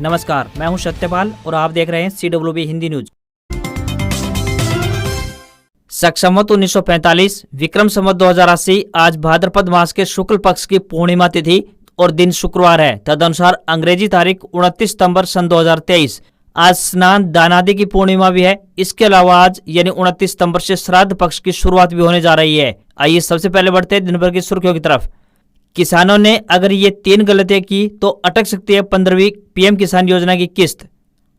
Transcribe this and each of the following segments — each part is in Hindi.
नमस्कार, मैं हूं सत्यपाल और आप देख रहे हैं CWB हिंदी न्यूज। शक संवत 1945, विक्रम संवत 2080। आज भाद्रपद मास के शुक्ल पक्ष की पूर्णिमा तिथि और दिन शुक्रवार है। तदनुसार अंग्रेजी तारीख 29 सितंबर सन 2023। आज स्नान दानादि की पूर्णिमा भी है। इसके अलावा आज यानी 29 सितंबर से श्राद्ध पक्ष की शुरुआत भी होने जा रही है। आइए सबसे पहले बढ़ते हैं दिन भर की सुर्खियों की तरफ। किसानों ने अगर ये 3 गलतियां की तो अटक सकती है 15वीं PM किसान योजना की किस्त।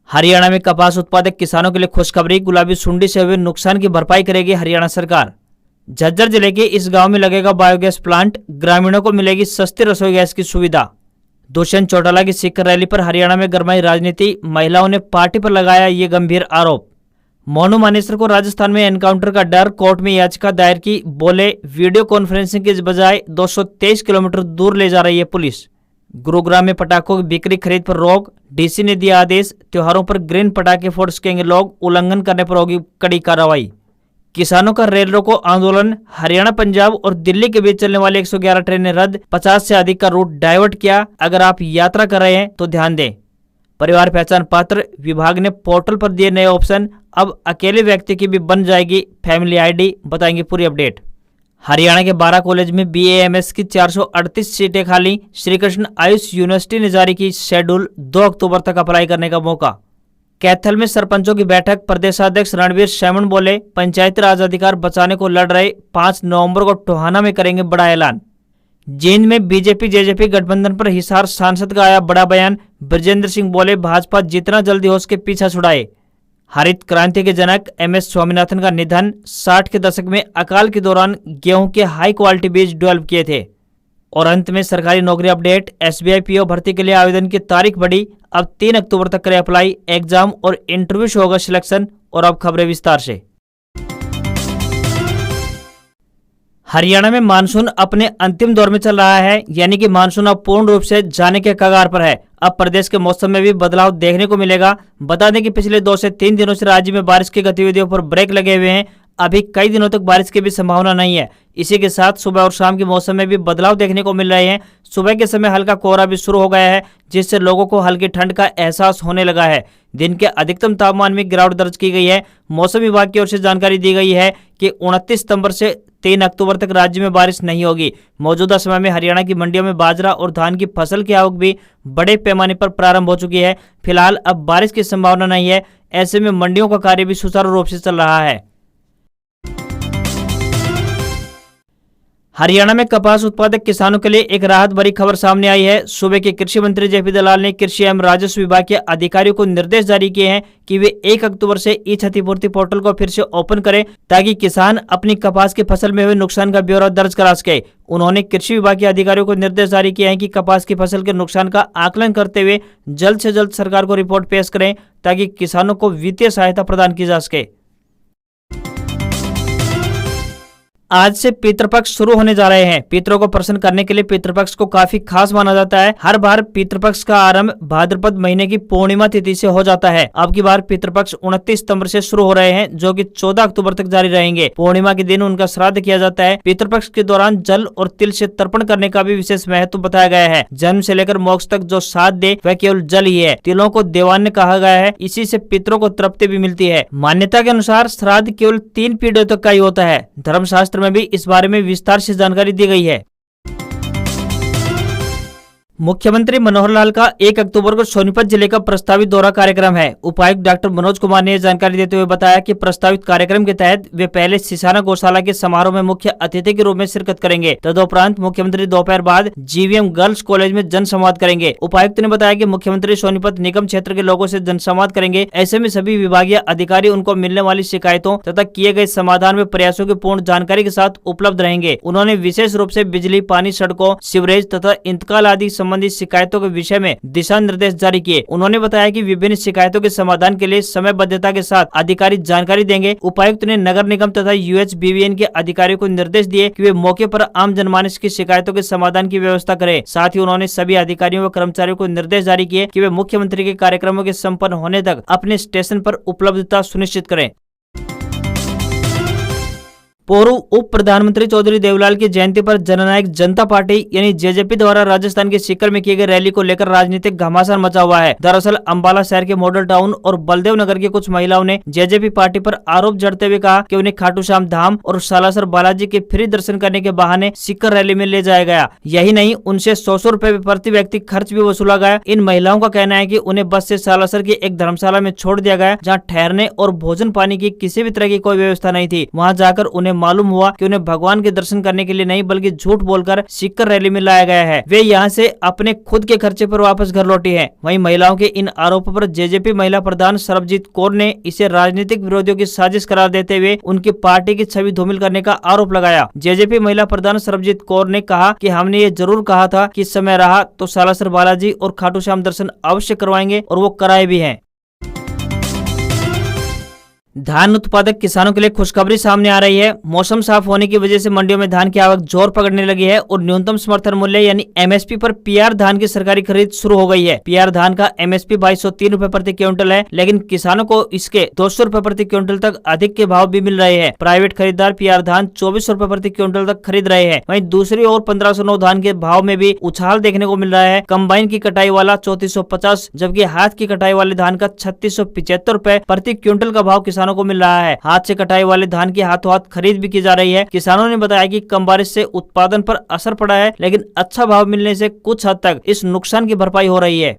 हरियाणा में कपास उत्पादक किसानों के लिए खुशखबरी, गुलाबी सुंडी से हुए नुकसान की भरपाई करेगी हरियाणा सरकार। झज्जर जिले के इस गांव में लगेगा बायोगैस प्लांट, ग्रामीणों को मिलेगी सस्ती रसोई गैस की सुविधा। दुष्यंत चौटाला की सिक्कर रैली पर हरियाणा में गरमाई राजनीति, महिलाओं ने पार्टी पर लगाया ये गंभीर आरोप। मोनू मानेसर को राजस्थान में एनकाउंटर का डर, कोर्ट में याचिका दायर की, बोले वीडियो कॉन्फ्रेंसिंग की बजाय 223 किलोमीटर दूर ले जा रही है पुलिस। गुरुग्राम में पटाखों की बिक्री खरीद पर रोक, DC ने दिया आदेश, त्योहारों पर ग्रीन पटाखे फोड़ सकेंगे लोग, उल्लंघन करने पर होगी कड़ी कार्रवाई। किसानों का रेल रोको आंदोलन, हरियाणा, पंजाब और दिल्ली के बीच चलने वाली 111 ट्रेनें रद्द, 50 से अधिक का रूट डाइवर्ट किया। अगर आप यात्रा कर रहे हैं तो ध्यान दें। परिवार पहचान पत्र, विभाग ने पोर्टल पर दिए नए ऑप्शन, अब अकेले व्यक्ति की भी बन जाएगी फैमिली ID, बताएंगे पूरी अपडेट। हरियाणा के 12 कॉलेज में BA-MS की 438 सीटें खाली, श्री कृष्ण आयुष यूनिवर्सिटी ने जारी की शेड्यूल, 2 अक्टूबर तक अप्लाई करने का मौका। कैथल में सरपंचों की बैठक, प्रदेशाध्यक्ष रणवीर शैमन बोले पंचायती राज अधिकार बचाने को लड़ रहे, 5 नवंबर को टोहाना में करेंगे बड़ा ऐलान। जींद में BJP-JJP गठबंधन पर हिसार सांसद का आया बड़ा बयान, ब्रजेंद्र सिंह बोले भाजपा जितना जल्दी हो सके पीछा छुड़ाए। हरित क्रांति के जनक MS स्वामीनाथन का निधन, 60 के दशक में अकाल के दौरान गेहूं के हाई क्वालिटी बीज डेवलप किए थे। और अंत में सरकारी नौकरी अपडेट, SBI PO भर्ती के लिए आवेदन की तारीख बढ़ी, अब 3 अक्टूबर तक करें अप्लाई, एग्जाम और इंटरव्यू से होगा सिलेक्शन। और अब खबरें विस्तार से। हरियाणा में मानसून अपने अंतिम दौर में चल रहा है, यानी कि मानसून अब पूर्ण रूप से जाने के कगार पर है। अब प्रदेश के मौसम में भी बदलाव देखने को मिलेगा। बता दें कि पिछले 2 से 3 दिनों से राज्य में बारिश की गतिविधियों पर ब्रेक लगे हुए हैं। अभी कई दिनों तक बारिश की भी संभावना नहीं है। इसी के साथ सुबह और शाम के मौसम में भी बदलाव देखने को मिल रहे हैं। सुबह के समय हल्का कोहरा भी शुरू हो गया है, जिससे लोगों को हल्की ठंड का एहसास होने लगा है। दिन के अधिकतम तापमान में गिरावट दर्ज की गई है। मौसम विभाग की ओर से जानकारी दी गई है कि 29 सितंबर से 3 अक्टूबर तक राज्य में बारिश नहीं होगी। मौजूदा समय में हरियाणा की मंडियों में बाजरा और धान की फसल की आवक भी बड़े पैमाने पर प्रारंभ हो चुकी है। फिलहाल अब बारिश की संभावना नहीं है। ऐसे में मंडियों का कार्य भी सुचारू रूप से चल रहा है। हरियाणा में कपास उत्पादक किसानों के लिए एक राहत भरी खबर सामने आई है। सूबे के कृषि मंत्री JP दलाल ने कृषि एवं राजस्व विभाग के अधिकारियों को निर्देश जारी किए हैं कि वे 1 अक्टूबर से ई-क्षतिपूर्ति पोर्टल को फिर से ओपन करें, ताकि किसान अपनी कपास की फसल में हुए नुकसान का ब्यौरा दर्ज करा सके। उन्होंने कृषि विभाग के अधिकारियों को निर्देश जारी किए हैं कि कपास की फसल के नुकसान का आकलन करते हुए जल्द से जल्द सरकार को रिपोर्ट पेश करें, ताकि किसानों को वित्तीय सहायता प्रदान की जा सके। आज से पितृपक्ष शुरू होने जा रहे हैं। पितरों को प्रसन्न करने के लिए पितृपक्ष को काफी खास माना जाता है। हर बार पितृपक्ष का आरंभ भाद्रपद महीने की पूर्णिमा तिथि से हो जाता है। अब की बार पितृपक्ष 29 सितंबर से शुरू हो रहे हैं, जो कि 14 अक्टूबर तक जारी रहेंगे। पूर्णिमा के दिन उनका श्राद्ध किया जाता है। पितृपक्ष के दौरान जल और तिल से तर्पण करने का भी विशेष महत्व बताया गया है। जन्म से लेकर मोक्ष तक जो साथ दे वह केवल जल ही है। तिलों को देवान्य कहा गया है, इसी से पितरों को तृप्ति भी मिलती है। मान्यता के अनुसार श्राद्ध केवल 3 पीढ़ियों तक का ही होता है। धर्मशास्त्र में भी इस बारे में विस्तार से जानकारी दी गई है। मुख्यमंत्री मनोहर लाल का 1 अक्टूबर को सोनीपत जिले का प्रस्तावित दौरा कार्यक्रम है। उपायुक्त डॉक्टर मनोज कुमार ने जानकारी देते हुए बताया कि प्रस्तावित कार्यक्रम के तहत वे पहले सिसाना गौशाला के समारोह में मुख्य अतिथि के रूप में शिरकत करेंगे। तदुपरांत मुख्यमंत्री दोपहर बाद GVM गर्ल्स कॉलेज में जनसंवाद करेंगे। उपायुक्त ने बताया कि मुख्यमंत्री सोनीपत निगम क्षेत्र के लोगों से जनसंवाद करेंगे। ऐसे में सभी विभागीय अधिकारी उनको मिलने वाली शिकायतों तथा किए गए समाधान में प्रयासों की पूर्ण जानकारी के साथ उपलब्ध रहेंगे। उन्होंने विशेष रूप से बिजली, पानी, सड़कों, सीवरेज तथा इंतकाल आदि संबंधित शिकायतों के विषय में दिशा निर्देश जारी किए। उन्होंने बताया कि विभिन्न शिकायतों के समाधान के लिए समयबद्धता के साथ अधिकारी जानकारी देंगे। उपायुक्त ने नगर निगम तथा UHBVN के अधिकारियों को निर्देश दिए कि वे मौके पर आम जनमानस की शिकायतों के समाधान की व्यवस्था करें। साथ ही उन्होंने सभी अधिकारियों व कर्मचारियों को निर्देश जारी किए कि वे मुख्यमंत्री के कार्यक्रमों के संपन्न होने तक अपने स्टेशन पर उपलब्धता सुनिश्चित करें। पूर्व उप प्रधानमंत्री चौधरी देवलाल की जयंती पर जननायक जनता पार्टी यानी जेजेपी द्वारा राजस्थान के सीकर में किए गए रैली को लेकर राजनीतिक घमासान मचा हुआ है। दरअसल अंबाला शहर के मॉडल टाउन और बलदेव नगर की कुछ महिलाओं ने जेजेपी पार्टी पर आरोप जड़ते हुए कहा कि उन्हें खाटू श्याम धाम और सालासर बालाजी के फ्री दर्शन करने के बहाने सीकर रैली में ले जाया गया। यही नहीं, उनसे 100 रुपए प्रति व्यक्ति खर्च भी वसूला गया। इन महिलाओं का कहना है कि उन्हें बस से सालासर की एक धर्मशाला में छोड़ दिया गया, जहाँ ठहरने और भोजन पानी की किसी भी तरह की कोई व्यवस्था नहीं थी। वहाँ जाकर उन्हें मालूम हुआ कि उन्हें भगवान के दर्शन करने के लिए नहीं बल्कि झूठ बोलकर सीकर रैली में लाया गया है। वे यहाँ से अपने खुद के खर्चे पर वापस घर लौटी हैं। वहीं महिलाओं के इन आरोपों पर जेजेपी महिला प्रधान सरबजीत कौर ने इसे राजनीतिक विरोधियों की साजिश करार देते हुए उनकी पार्टी की छवि धूमिल करने का आरोप लगाया। जेजेपी महिला प्रधान सरबजीत कौर ने कहा कि हमने ये जरूर कहा था कि समय रहा तो सालासर बालाजी और खाटू श्याम दर्शन अवश्य करवाएंगे और वो कराए भी हैं। धान उत्पादक किसानों के लिए खुशखबरी सामने आ रही है। मौसम साफ होने की वजह से मंडियों में धान की आवक जोर पकड़ने लगी है और न्यूनतम समर्थन मूल्य यानी एमएसपी पर पीआर धान की सरकारी खरीद शुरू हो गई है। पीआर धान का एमएसपी 2203 रुपए प्रति क्विंटल है, लेकिन किसानों को इसके 200 रुपए प्रति क्विंटल तक अधिक के भाव भी मिल रहे हैं। प्राइवेट खरीदार पीआर धान 24 रुपए प्रति क्विंटल तक खरीद रहे हैं। वहीं दूसरी ओर 1509 धान के भाव में भी उछाल देखने को मिल रहा है। कंबाइन की कटाई वाला 3450, जबकि हाथ की कटाई वाले धान का 3675 रुपए प्रति क्विंटल का भाव किसानों को मिल रहा है। हाथ से कटाई वाले धान की हाथों हाथ खरीद भी की जा रही है। किसानों ने बताया कि कम बारिश से उत्पादन पर असर पड़ा है, लेकिन अच्छा भाव मिलने से कुछ हद तक इस नुकसान की भरपाई हो रही है।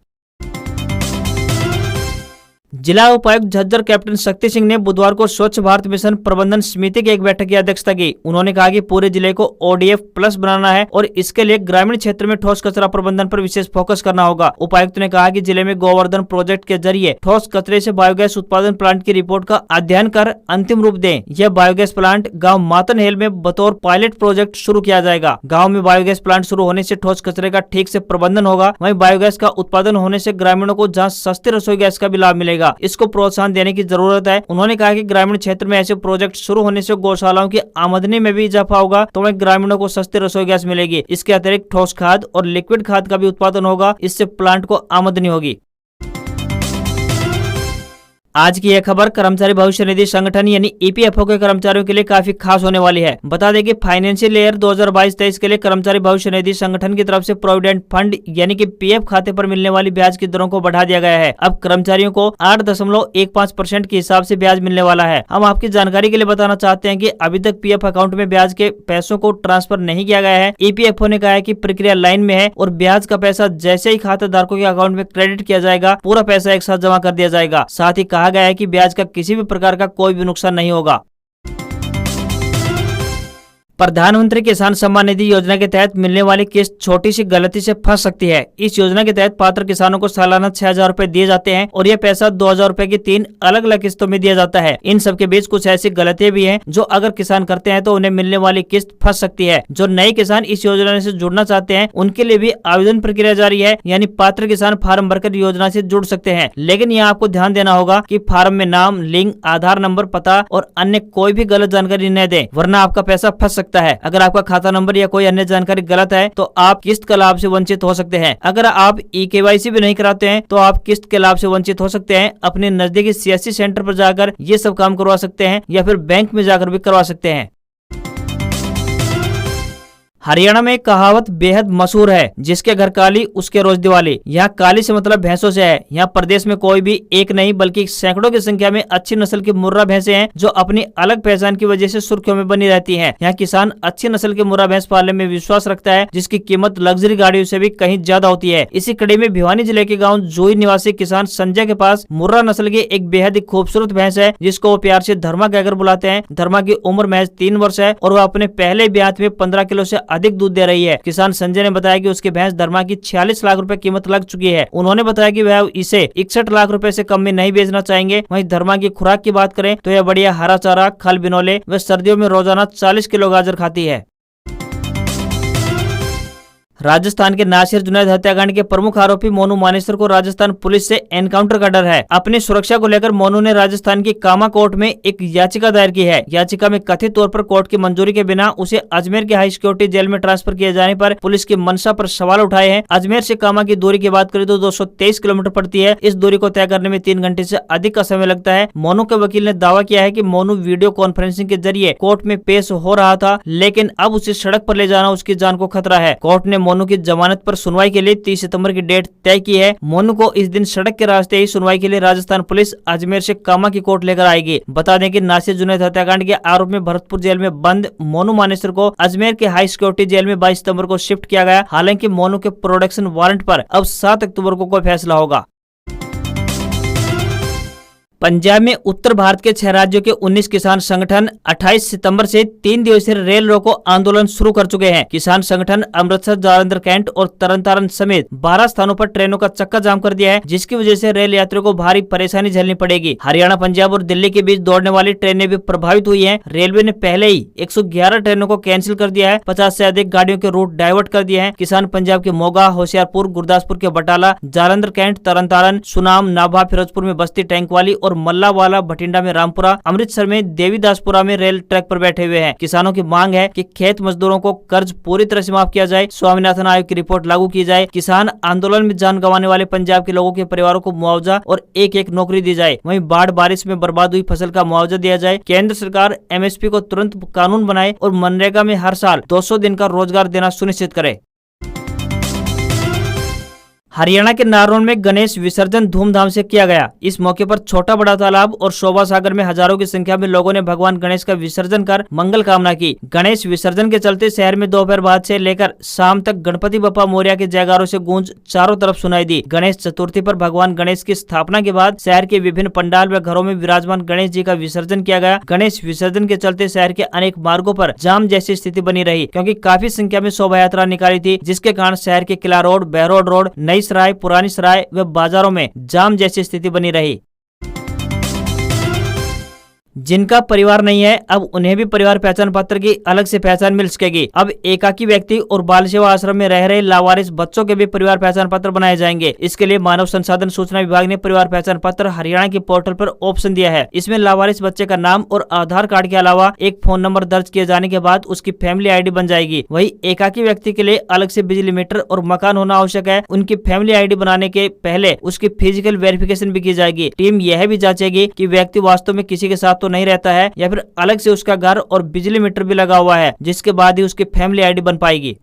जिला उपायुक्त झज्जर कैप्टन शक्ति सिंह ने बुधवार को स्वच्छ भारत मिशन प्रबंधन समिति की एक बैठक की अध्यक्षता की। उन्होंने कहा कि पूरे जिले को ODF प्लस बनाना है और इसके लिए ग्रामीण क्षेत्र में ठोस कचरा प्रबंधन पर विशेष फोकस करना होगा। उपायुक्त ने कहा कि जिले में गोवर्धन प्रोजेक्ट के जरिए ठोस कचरे से बायोगैस उत्पादन प्लांट की रिपोर्ट का अध्ययन कर अंतिम रूप दें। यह बायोगैस प्लांट गाँव मातनहेल में बतौर पायलट प्रोजेक्ट शुरू किया जाएगा। गाँव में बायोगैस प्लांट शुरू होने से ठोस कचरे का ठीक से प्रबंधन होगा। वहीं बायोगैस का उत्पादन होने से ग्रामीणों को जहाँ सस्ती रसोई गैस का भी लाभ मिलेगा, इसको प्रोत्साहन देने की जरूरत है। उन्होंने कहा कि ग्रामीण क्षेत्र में ऐसे प्रोजेक्ट शुरू होने से गौशालाओं की आमदनी में भी इजाफा होगा, तो वहीं ग्रामीणों को सस्ती रसोई गैस मिलेगी। इसके अतिरिक्त ठोस खाद और लिक्विड खाद का भी उत्पादन होगा, इससे प्लांट को आमदनी होगी। आज की यह खबर कर्मचारी भविष्य निधि संगठन यानी EPFO के कर्मचारियों के लिए काफी खास होने वाली है। बता दें कि फाइनेंशियल ईयर 2022-23 के लिए कर्मचारी भविष्य निधि संगठन की तरफ से प्रोविडेंट फंड यानी कि PF खाते पर मिलने वाली ब्याज की दरों को बढ़ा दिया गया है। अब कर्मचारियों को 8.15% के हिसाब से ब्याज मिलने वाला है। हम आपकी जानकारी के लिए बताना चाहते हैं कि अभी तक PF अकाउंट में ब्याज के पैसों को ट्रांसफर नहीं किया गया है। EPFO ने कहा है कि प्रक्रिया लाइन में है और ब्याज का पैसा जैसे ही खाता धारकों के अकाउंट में क्रेडिट किया जाएगा, पूरा पैसा एक साथ जमा कर दिया जाएगा। साथ ही कहा गया है कि ब्याज का किसी भी प्रकार का कोई भी नुकसान नहीं होगा। प्रधानमंत्री किसान सम्मान निधि योजना के तहत मिलने वाली किस्त छोटी सी गलती से फंस सकती है। इस योजना के तहत पात्र किसानों को सालाना 6000 रुपए दिए जाते हैं और यह पैसा 2000 रुपए की 3 अलग अलग किस्तों में दिया जाता है। इन सब के बीच कुछ ऐसी गलतियां भी हैं जो अगर किसान करते हैं तो उन्हें मिलने वाली किस्त फंस सकती है। जो नए किसान इस योजना से जुड़ना चाहते हैं उनके लिए भी आवेदन प्रक्रिया जारी है, यानी पात्र किसान फार्म भरकर योजना से जुड़ सकते हैं। लेकिन यहाँ आपको ध्यान देना होगा कि फार्म में नाम, लिंग, आधार नंबर, पता और अन्य कोई भी गलत जानकारी न दें, वरना आपका पैसा फंस सकता है। अगर आपका खाता नंबर या कोई अन्य जानकारी गलत है तो आप किस्त का लाभ से वंचित हो सकते हैं। अगर आप EKYC भी नहीं कराते हैं तो आप किस्त के लाभ से वंचित हो सकते हैं। अपने नजदीकी CSC सेंटर पर जाकर ये सब काम करवा सकते हैं या फिर बैंक में जाकर भी करवा सकते हैं। हरियाणा में एक कहावत बेहद मशहूर है, जिसके घर काली उसके रोज दिवाली। यहाँ काली से मतलब भैंसों से है। यहाँ प्रदेश में कोई भी एक नहीं बल्कि सैकड़ों की संख्या में अच्छी नस्ल की मुर्रा भैंसे हैं जो अपनी अलग पहचान की वजह से सुर्खियों में बनी रहती हैं। यहाँ किसान अच्छी नस्ल के मुर्रा भैंस पालने में विश्वास रखता है, जिसकी कीमत लग्जरी गाड़ियों से भी कहीं ज्यादा होती है। इसी कड़ी में भिवानी जिले के गाँव जोई निवासी किसान संजय के पास मुर्रा नस्ल की एक बेहद ही खूबसूरत भैंस है, जिसको वो प्यार से धर्मा कहकर बुलाते हैं। धर्मा की उम्र महज 3 वर्ष है और वह अपने पहले ब्याह में 15 किलो से अधिक दूध दे रही है। किसान संजय ने बताया कि उसकी भैंस धर्मा की 46 लाख रुपए कीमत लग चुकी है। उन्होंने बताया कि वह इसे 61 लाख रुपए से कम में नहीं बेचना चाहेंगे। वहीं धर्मा की खुराक की बात करें तो यह बढ़िया हरा चारा, खल, बिनोले व सर्दियों में रोजाना 40 किलो गाजर खाती है। राजस्थान के नासिर जुनैद हत्याकांड के प्रमुख आरोपी मोनू मानेसर को राजस्थान पुलिस से एनकाउंटर का डर है। अपनी सुरक्षा को लेकर मोनू ने राजस्थान की कामा कोर्ट में एक याचिका दायर की है। याचिका में कथित तौर पर कोर्ट की मंजूरी के बिना उसे अजमेर के हाई सिक्योरिटी जेल में ट्रांसफर किए जाने पर पुलिस की मंशा पर सवाल उठाए हैं। अजमेर से कामा की दूरी की बात करें तो 223 किलोमीटर पड़ती है। इस दूरी को तय करने में 3 घंटे से अधिक का समय लगता है। मोनू के वकील ने दावा किया है कि मोनू वीडियो कॉन्फ्रेंसिंग के जरिए कोर्ट में पेश हो रहा था, लेकिन अब उसे सड़क पर ले जाना उसकी जान को खतरा है। कोर्ट ने मोनू की जमानत पर सुनवाई के लिए 30 सितंबर की डेट तय की है। मोनू को इस दिन सड़क के रास्ते ही सुनवाई के लिए राजस्थान पुलिस अजमेर से कामा की कोर्ट लेकर आएगी। बता दें कि नासिर जुनैद हत्याकांड के आरोप में भरतपुर जेल में बंद मोनू मानेसर को अजमेर के हाई सिक्योरिटी जेल में 22 सितंबर को शिफ्ट किया गया। हालांकि मोनू के प्रोडक्शन वारंट पर अब 7 अक्टूबर को कोई फैसला होगा। पंजाब में उत्तर भारत के 6 राज्यों के 19 किसान संगठन 28 सितंबर से 3 दिवसीय रेल रोको आंदोलन शुरू कर चुके हैं। किसान संगठन अमृतसर, जालंधर, कैंट और तरनतारन समेत 12 स्थानों पर ट्रेनों का चक्का जाम कर दिया है, जिसकी वजह से रेल यात्रियों को भारी परेशानी झेलनी पड़ेगी। हरियाणा, पंजाब और दिल्ली के बीच दौड़ने वाली ट्रेनें भी प्रभावित हुई है। रेलवे ने पहले ही 111 ट्रेनों को कैंसिल कर दिया है। 50 से अधिक गाड़ियों के रूट डाइवर्ट कर दिए हैं। किसान पंजाब के मोगा, होशियारपुर, गुरदासपुर के बटाला, जालंधर, कैंट, तरनतारन, सुनाम, नाभा, फिरोजपुर में बस्ती, टैंकवाली और मल्लावाला, भटिंडा में रामपुरा, अमृतसर में देवीदासपुरा में रेल ट्रैक पर बैठे हुए हैं। किसानों की मांग है कि खेत मजदूरों को कर्ज पूरी तरह से माफ किया जाए, स्वामीनाथन आयोग की रिपोर्ट लागू की जाए, किसान आंदोलन में जान गंवाने वाले पंजाब के लोगों के परिवारों को मुआवजा और एक नौकरी दी जाए। वहीं बाढ़ बारिश में बर्बाद हुई फसल का मुआवजा दिया जाए। केंद्र सरकार MSP को तुरंत कानून बनाए और मनरेगा में हर साल 200 दिन का रोजगार देना सुनिश्चित करे। हरियाणा के नारनौल में गणेश विसर्जन धूमधाम से किया गया। इस मौके पर छोटा बड़ा तालाब और शोभा सागर में हजारों की संख्या में लोगों ने भगवान गणेश का विसर्जन कर मंगल कामना की। गणेश विसर्जन के चलते शहर में दोपहर बाद से लेकर शाम तक गणपति बप्पा मोरया के जयकारों से गूंज चारों तरफ सुनाई दी। गणेश चतुर्थी पर भगवान गणेश की स्थापना के बाद शहर के विभिन्न पंडाल व घरों में विराजमान गणेश जी का विसर्जन किया गया। गणेश विसर्जन के चलते शहर के अनेक मार्गों पर जाम जैसी स्थिति बनी रही, क्योंकि काफी संख्या में शोभा यात्रा निकाली थी, जिसके कारण शहर के किला रोड, बहरोड रोड, नई सराय, पुरानी सराय व बाजारों में जाम जैसी स्थिति बनी रही। जिनका परिवार नहीं है, अब उन्हें भी परिवार पहचान पत्र की अलग से पहचान मिल सकेगी। अब एकाकी व्यक्ति और बाल सेवा आश्रम में रह रहे लावारिस बच्चों के भी परिवार पहचान पत्र बनाए जाएंगे। इसके लिए मानव संसाधन सूचना विभाग ने परिवार पहचान पत्र हरियाणा के पोर्टल पर ऑप्शन दिया है। इसमें लावारिस बच्चे का नाम और आधार कार्ड के अलावा एक फोन नंबर दर्ज किए जाने के बाद उसकी फैमिली ID बन जाएगी। वही एकाकी व्यक्ति के लिए अलग से बिजली मीटर और मकान होना आवश्यक है। उनकी फैमिली ID बनाने के पहले उसकी फिजिकल वेरिफिकेशन भी की जाएगी। टीम यह भी जांचेगी कि व्यक्ति वास्तव में किसी के साथ तो नहीं रहता है या फिर अलग से उसका घर और बिजली मीटर भी लगा हुआ है, जिसके बाद ही उसकी फैमिली ID बन पाएगी।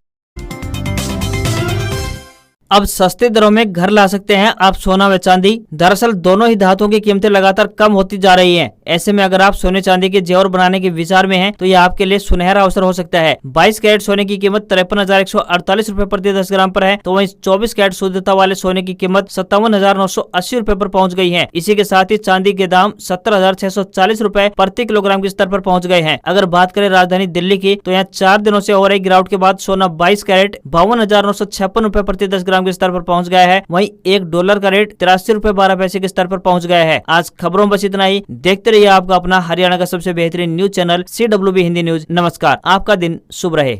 अब सस्ते दरों में घर ला सकते हैं आप सोना व चांदी। दरअसल दोनों ही धातुओं की कीमतें लगातार कम होती जा रही हैं। ऐसे में अगर आप सोने चांदी के जेवर बनाने के विचार में हैं, तो यह आपके लिए सुनहरा अवसर हो सकता है। 22 कैरेट सोने की कीमत 53,148 रुपए प्रति 10 ग्राम पर है, तो वहीं 24 कैरेट शुद्धता वाले सोने की कीमत 57,980 रुपए पर पहुंच गई है। इसी के साथ ही चांदी के दाम 17,640 रुपए प्रति किलोग्राम के स्तर पर पहुंच गए हैं। अगर बात करें राजधानी दिल्ली की, तो यहाँ 4 दिनों से हो रही गिरावट के बाद सोना 22 कैरेट 52,956 रुपए प्रति 10 ग्राम के स्तर पर पहुंच गया है। वहीं $1 का रेट 83 रुपए 12 पैसे के स्तर पर पहुंच गया है। आज खबरों बस इतना ही। देखते रहिए आपका अपना हरियाणा का सबसे बेहतरीन news channel CWB Hindi news. नमस्कार, आपका दिन शुभ रहे।